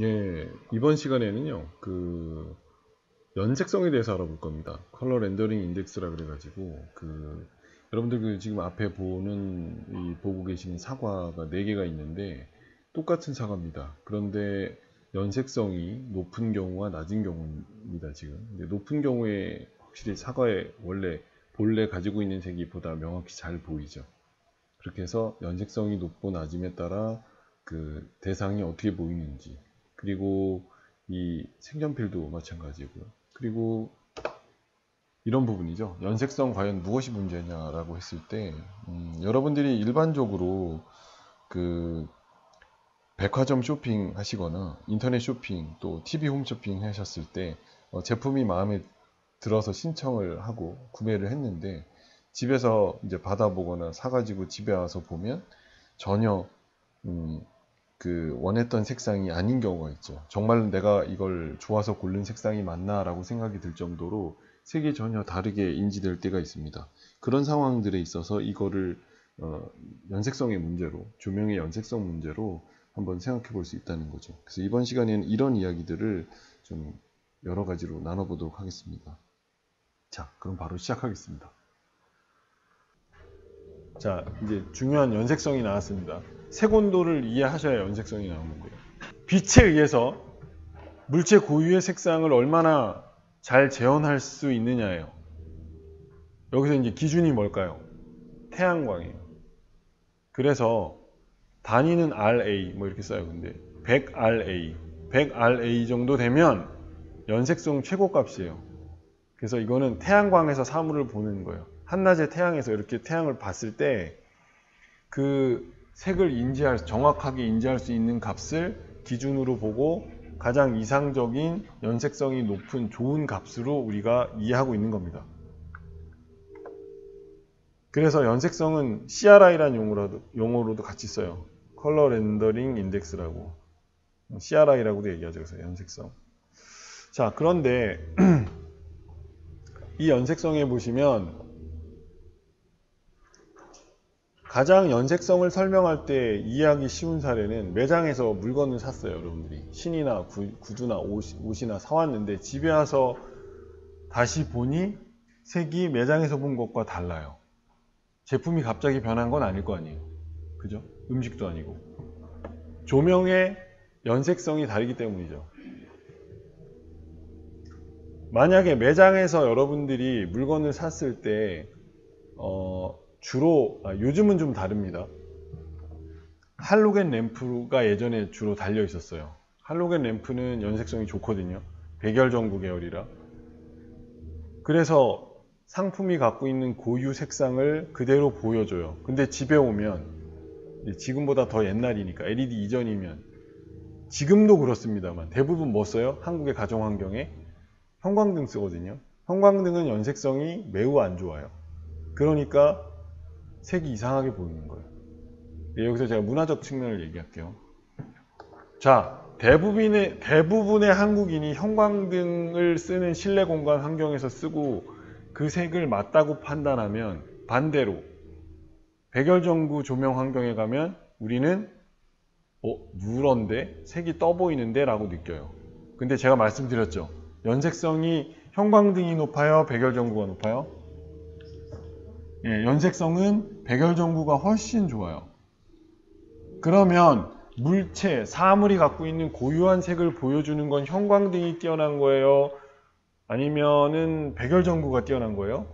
예, 이번 시간에는요, 연색성에 대해서 알아볼 겁니다. 컬러 렌더링 인덱스라 그래가지고, 여러분들 지금 앞에 보고 계시는 사과가 4개가 있는데, 똑같은 사과입니다. 그런데 연색성이 높은 경우와 낮은 경우입니다, 지금. 근데 높은 경우에 확실히 사과의 원래 본래 가지고 있는 색이 보다 명확히 잘 보이죠. 그렇게 해서 연색성이 높고 낮음에 따라 그 대상이 어떻게 보이는지, 그리고 이 색연필도 마찬가지고요. 그리고 이런 부분이죠. 연색성 과연 무엇이 문제냐라고 했을 때, 여러분들이 일반적으로 그 백화점 쇼핑 하시거나 인터넷 쇼핑 또 TV 홈쇼핑 하셨을 때 제품이 마음에 들어서 신청을 하고 구매를 했는데 집에서 이제 받아보거나 사가지고 집에 와서 보면 전혀 원했던 색상이 아닌 경우가 있죠. 정말 내가 이걸 좋아서 고른 색상이 맞나 라고 생각이 들 정도로 색이 전혀 다르게 인지될 때가 있습니다. 그런 상황들에 있어서 이거를 연색성의 문제로, 조명의 연색성 문제로 한번 생각해 볼 수 있다는 거죠. 그래서 이번 시간에는 이런 이야기들을 좀 여러 가지로 나눠보도록 하겠습니다. 자, 그럼 바로 시작하겠습니다. 자, 이제 중요한 연색성이 나왔습니다. 색 온도를 이해하셔야 연색성이 나오는 거예요. 빛에 의해서 물체 고유의 색상을 얼마나 잘 재현할 수 있느냐예요. 여기서 이제 기준이 뭘까요? 태양광이에요. 그래서 단위는 RA 뭐 이렇게 써요. 근데 100RA 정도 되면 연색성 최고값이에요. 그래서 이거는 태양광에서 사물을 보는 거예요. 한낮에 태양에서 이렇게 태양을 봤을 때 그 색을 정확하게 인지할 수 있는 값을 기준으로 보고 가장 이상적인 연색성이 높은 좋은 값으로 우리가 이해하고 있는 겁니다. 그래서 연색성은 CRI라는 용어로도 같이 써요. 컬러 렌더링 인덱스라고. CRI라고도 얘기하죠. 그래서 연색성. 자, 그런데 이 연색성에 보시면 가장 연색성을 설명할 때 이해하기 쉬운 사례는 매장에서 물건을 샀어요. 여러분들이 신이나 구두나 옷이나 사왔는데 집에 와서 다시 보니 색이 매장에서 본 것과 달라요. 제품이 갑자기 변한 건 아닐 거 아니에요. 그죠? 음식도 아니고. 조명의 연색성이 다르기 때문이죠. 만약에 매장에서 여러분들이 물건을 샀을 때 요즘은 좀 다릅니다. 할로겐 램프가 예전에 주로 달려 있었어요. 할로겐 램프는 연색성이 좋거든요. 백열전구 계열이라. 그래서 상품이 갖고 있는 고유 색상을 그대로 보여줘요. 근데 집에 오면 지금보다 더 옛날이니까 LED 이전이면 지금도 그렇습니다만 대부분 뭐 써요? 한국의 가정환경에 형광등 쓰거든요. 형광등은 연색성이 매우 안 좋아요. 그러니까 색이 이상하게 보이는 거예요. 여기서 제가 문화적 측면을 얘기할게요. 자, 대부분의 한국인이 형광등을 쓰는 실내 공간 환경에서 쓰고 그 색을 맞다고 판단하면 반대로 백열전구 조명 환경에 가면 우리는 누런데? 색이 떠 보이는데? 라고 느껴요. 근데 제가 말씀드렸죠. 연색성이 형광등이 높아요? 백열전구가 높아요? 예, 연색성은 백열전구가 훨씬 좋아요. 그러면 사물이 갖고 있는 고유한 색을 보여주는 건 형광등이 뛰어난 거예요? 아니면은 백열전구가 뛰어난 거예요?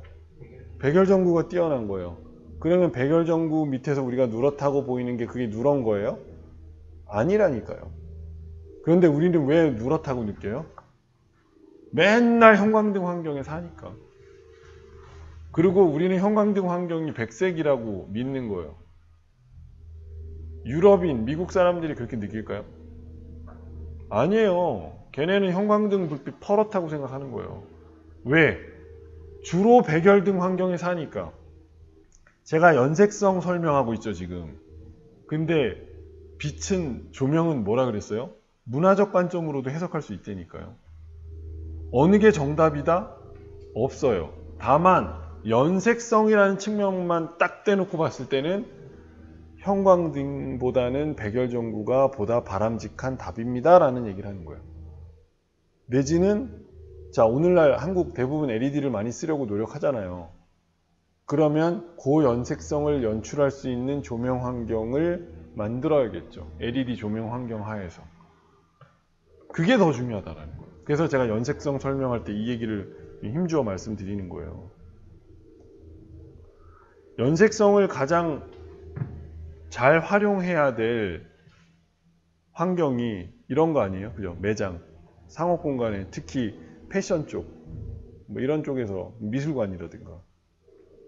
백열전구가 뛰어난 거예요. 그러면 백열전구 밑에서 우리가 누렇다고 보이는 게 그게 누런 거예요? 아니라니까요. 그런데 우리는 왜 누렇다고 느껴요? 맨날 형광등 환경에 사니까. 그리고 우리는 형광등 환경이 백색이라고 믿는 거예요. 유럽인, 미국 사람들이 그렇게 느낄까요? 아니에요. 걔네는 형광등 불빛 퍼렇다고 생각하는 거예요. 왜? 주로 백열등 환경에 사니까. 제가 연색성 설명하고 있죠, 지금. 근데 조명은 뭐라 그랬어요? 문화적 관점으로도 해석할 수 있다니까요. 어느 게 정답이다? 없어요. 다만 연색성이라는 측면만 딱 떼놓고 봤을 때는 형광등보다는 백열전구가 보다 바람직한 답입니다 라는 얘기를 하는 거예요. 내지는 자, 오늘날 한국 대부분 LED를 많이 쓰려고 노력하잖아요. 그러면 고연색성을 연출할 수 있는 조명 환경을 만들어야겠죠. LED 조명 환경 하에서. 그게 더 중요하다는 거예요. 그래서 제가 연색성 설명할 때 이 얘기를 힘주어 말씀드리는 거예요. 연색성을 가장 잘 활용해야 될 환경이 이런 거 아니에요? 그죠? 매장, 상업 공간에 특히 패션 쪽, 뭐 이런 쪽에서 미술관이라든가.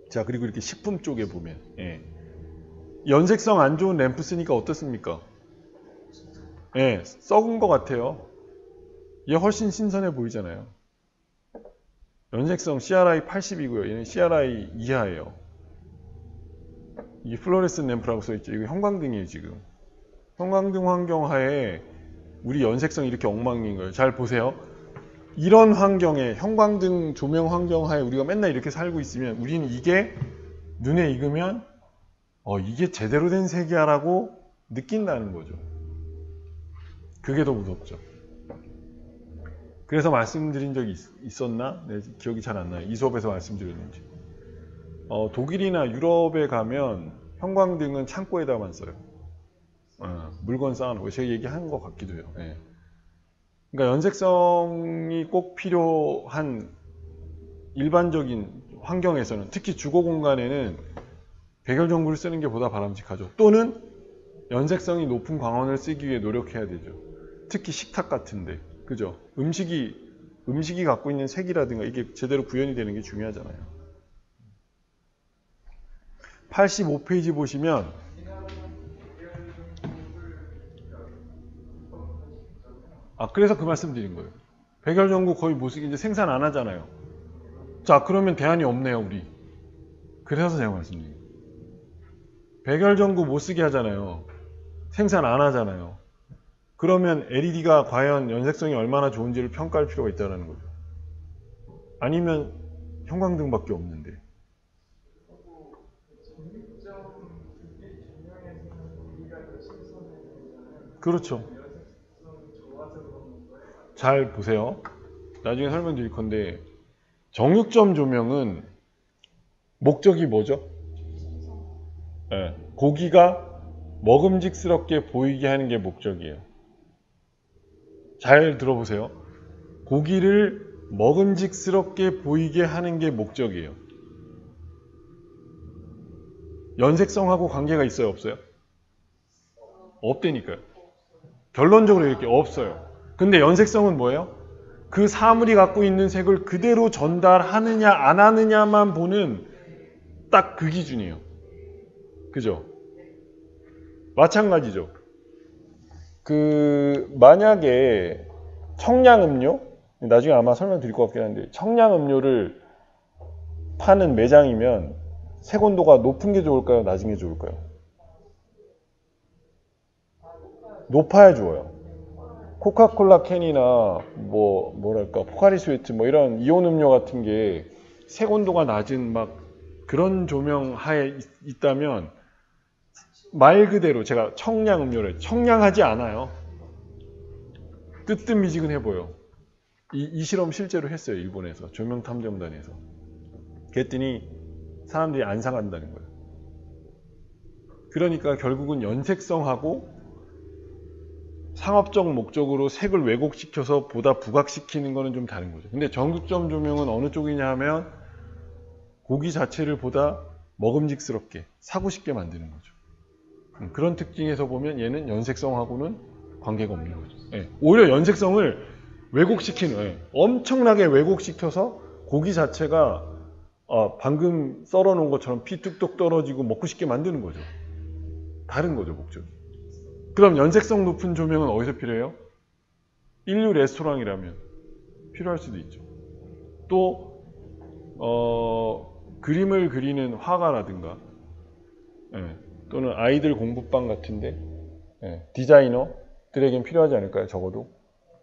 자, 그리고 이렇게 식품 쪽에 보면, 예. 연색성 안 좋은 램프 쓰니까 어떻습니까? 예, 썩은 것 같아요. 얘 훨씬 신선해 보이잖아요. 연색성 CRI 80이고요. 얘는 CRI 이하예요. 이게 플로레센 램프라고 써있죠. 이거 형광등이에요, 지금. 형광등 환경 하에 우리 연색성이 이렇게 엉망인 거예요. 잘 보세요. 이런 환경에, 형광등 조명 환경 하에 우리가 맨날 이렇게 살고 있으면 우리는 이게 눈에 익으면 이게 제대로 된 색이야 라고 느낀다는 거죠. 그게 더 무섭죠. 그래서 말씀드린 적이 있었나? 네, 기억이 잘 안 나요. 이 수업에서 말씀드렸는지. 독일이나 유럽에 가면 형광등은 창고에다만 써요. 물건 쌓아놓고 제가 얘기한 것 같기도 해요. 예. 그러니까 연색성이 꼭 필요한 일반적인 환경에서는 특히 주거 공간에는 백열전구를 쓰는 게 보다 바람직하죠. 또는 연색성이 높은 광원을 쓰기 위해 노력해야 되죠. 특히 식탁 같은데, 그죠? 음식이 갖고 있는 색이라든가 이게 제대로 구현이 되는 게 중요하잖아요. 85페이지 보시면 그래서 그 말씀 드린 거예요. 백열전구 거의 못 쓰기 이제 생산 안 하잖아요. 자, 그러면 대안이 없네요, 우리. 그래서 제가 말씀드린 거예요. 백열전구 못 쓰게 하잖아요. 생산 안 하잖아요. 그러면 LED가 과연 연색성이 얼마나 좋은지를 평가할 필요가 있다는 거죠. 아니면 형광등밖에 없는데. 그렇죠. 잘 보세요. 나중에 설명드릴 건데 정육점 조명은 목적이 뭐죠? 네, 고기가 먹음직스럽게 보이게 하는 게 목적이에요. 잘 들어보세요. 고기를 먹음직스럽게 보이게 하는 게 목적이에요. 연색성하고 관계가 있어요, 없어요? 없다니까요. 결론적으로 이렇게 없어요. 근데 연색성은 뭐예요? 그 사물이 갖고 있는 색을 그대로 전달하느냐 안 하느냐만 보는 딱 그 기준이에요. 그죠? 마찬가지죠. 만약에 청량음료, 나중에 아마 설명드릴 것 같긴 한데 청량음료를 파는 매장이면 색 온도가 높은 게 좋을까요? 낮은 게 좋을까요? 높아야 좋아요. 코카콜라 캔이나 뭐랄까 포카리 스웨트 이런 이온 음료 같은 게 색 온도가 낮은 그런 조명 하에 있다면 말 그대로 제가 청량 음료를 청량하지 않아요. 뜨뜻미지근해 보여. 이 실험 실제로 했어요. 일본에서 조명 탐정단에서. 그랬더니 사람들이 안 사간다는 거예요. 그러니까 결국은 연색성하고 상업적 목적으로 색을 왜곡시켜서 보다 부각시키는 거는 좀 다른 거죠. 근데 정육점 조명은 어느 쪽이냐 하면 고기 자체를 보다 먹음직스럽게 사고 싶게 만드는 거죠. 그런 특징에서 보면 얘는 연색성하고는 관계가 없는 거죠. 예. 오히려 연색성을 왜곡시키는, 엄청나게 왜곡시켜서 고기 자체가 방금 썰어 놓은 것처럼 피 뚝뚝 떨어지고 먹고 싶게 만드는 거죠. 다른 거죠, 목적이. 그럼 연색성 높은 조명은 어디서 필요해요? 인류 레스토랑이라면 필요할 수도 있죠. 또 그림을 그리는 화가라든가 또는 아이들 공부방 같은데 디자이너들에겐 필요하지 않을까요? 적어도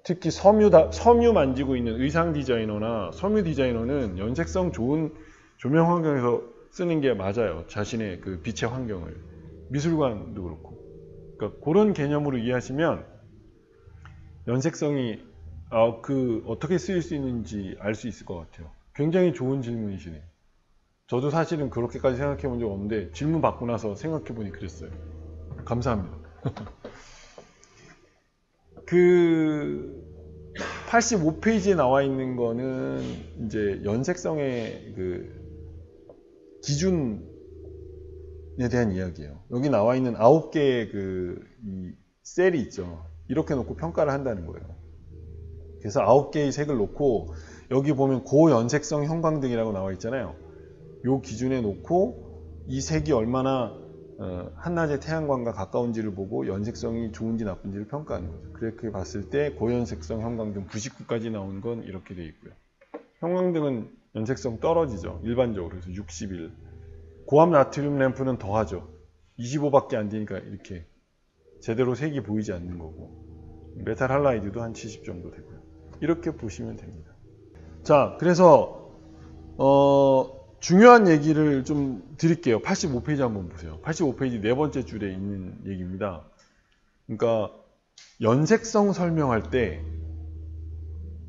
특히 섬유 만지고 있는 의상 디자이너나 섬유 디자이너는 연색성 좋은 조명 환경에서 쓰는 게 맞아요. 자신의 그 빛의 환경을. 미술관도 그렇고. 그러니까 그런 개념으로 이해하시면 연색성이 어떻게 쓰일 수 있는지 알 수 있을 것 같아요. 굉장히 좋은 질문이시네요. 저도 사실은 그렇게까지 생각해 본 적 없는데 질문 받고 나서 생각해 보니 그랬어요. 감사합니다. 그 85페이지에 나와 있는 거는 이제 연색성의 그 기준에 대한 이야기예요. 여기 나와 있는 9개의 이 셀이 있죠. 이렇게 놓고 평가를 한다는 거예요. 그래서 9개의 색을 놓고 여기 보면 고연색성 형광등이라고 나와 있잖아요. 요 기준에 놓고 이 색이 얼마나 한낮의 태양광과 가까운지를 보고 연색성이 좋은지 나쁜지를 평가하는 거죠. 그렇게 봤을 때 고연색성 형광등 99까지 나온 건 이렇게 되어 있고요. 형광등은 연색성 떨어지죠. 일반적으로. 그래서 61. 고압 나트륨 램프는 더하죠. 25밖에 안 되니까 이렇게 제대로 색이 보이지 않는 거고, 메탈 할라이드도 한 70 정도 되고요. 이렇게 보시면 됩니다. 자, 그래서 중요한 얘기를 좀 드릴게요. 85페이지 한번 보세요. 85페이지 네 번째 줄에 있는 얘기입니다. 그러니까 연색성 설명할 때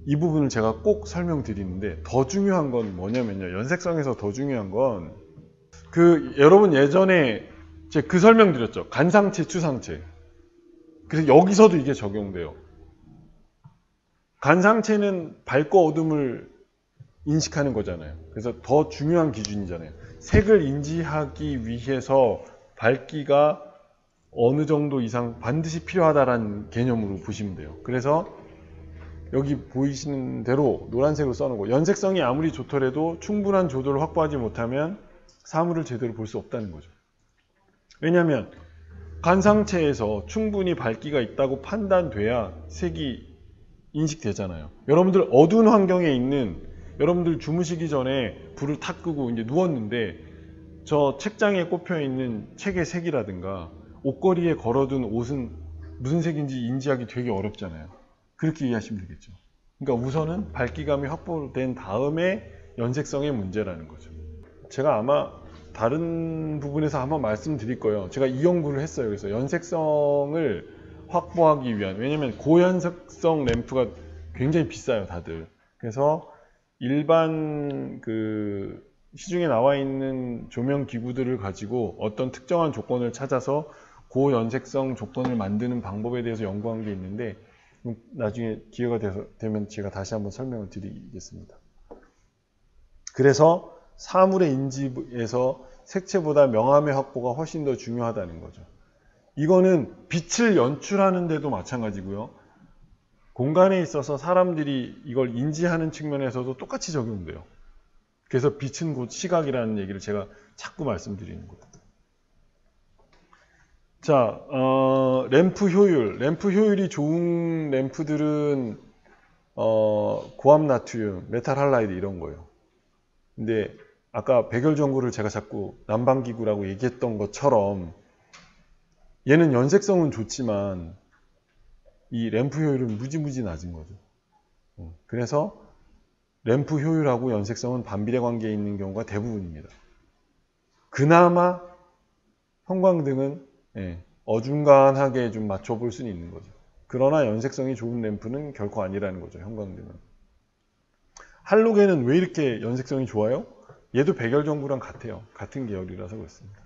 이 부분을 제가 꼭 설명드리는데, 더 중요한 건 뭐냐면요. 연색성에서 더 중요한 건 여러분 예전에 제가 그 설명 드렸죠. 간상체, 추상체. 그래서 여기서도 이게 적용돼요. 간상체는 밝고 어둠을 인식하는 거잖아요. 그래서 더 중요한 기준이잖아요. 색을 인지하기 위해서 밝기가 어느 정도 이상 반드시 필요하다라는 개념으로 보시면 돼요. 그래서 여기 보이시는 대로 노란색으로 써놓은 거, 연색성이 아무리 좋더라도 충분한 조도를 확보하지 못하면 사물을 제대로 볼 수 없다는 거죠. 왜냐하면 간상체에서 충분히 밝기가 있다고 판단돼야 색이 인식되잖아요. 여러분들 어두운 환경에 있는, 여러분들 주무시기 전에 불을 탁 끄고 이제 누웠는데 저 책장에 꼽혀 있는 책의 색이라든가 옷걸이에 걸어둔 옷은 무슨 색인지 인지하기 되게 어렵잖아요. 그렇게 이해하시면 되겠죠. 그러니까 우선은 밝기감이 확보된 다음에 연색성의 문제라는 거죠. 제가 아마 다른 부분에서 한번 말씀드릴 거예요. 제가 이 연구를 했어요. 그래서 연색성을 확보하기 위한, 왜냐면 고연색성 램프가 굉장히 비싸요, 다들. 그래서 일반 시중에 나와 있는 조명 기구들을 가지고 어떤 특정한 조건을 찾아서 고연색성 조건을 만드는 방법에 대해서 연구한 게 있는데, 나중에 기회가 되면 제가 다시 한번 설명을 드리겠습니다. 그래서 사물의 인지에서 색채보다 명암의 확보가 훨씬 더 중요하다는 거죠. 이거는 빛을 연출하는 데도 마찬가지고요. 공간에 있어서 사람들이 이걸 인지하는 측면에서도 똑같이 적용돼요. 그래서 빛은 곧 시각이라는 얘기를 제가 자꾸 말씀드리는 거예요. 자, 램프 효율. 램프 효율이 좋은 램프들은 고압 나트륨, 메탈 할라이드 이런 거예요. 근데 아까 백열전구를 제가 자꾸 난방기구라고 얘기했던 것처럼 얘는 연색성은 좋지만 이 램프 효율은 무지무지 낮은 거죠. 그래서 램프 효율하고 연색성은 반비례 관계에 있는 경우가 대부분입니다. 그나마 형광등은 어중간하게 좀 맞춰볼 수는 있는 거죠. 그러나 연색성이 좋은 램프는 결코 아니라는 거죠. 형광등은. 할로겐은 왜 이렇게 연색성이 좋아요? 얘도 백열전구랑 같아요. 같은 계열이라서 그렇습니다.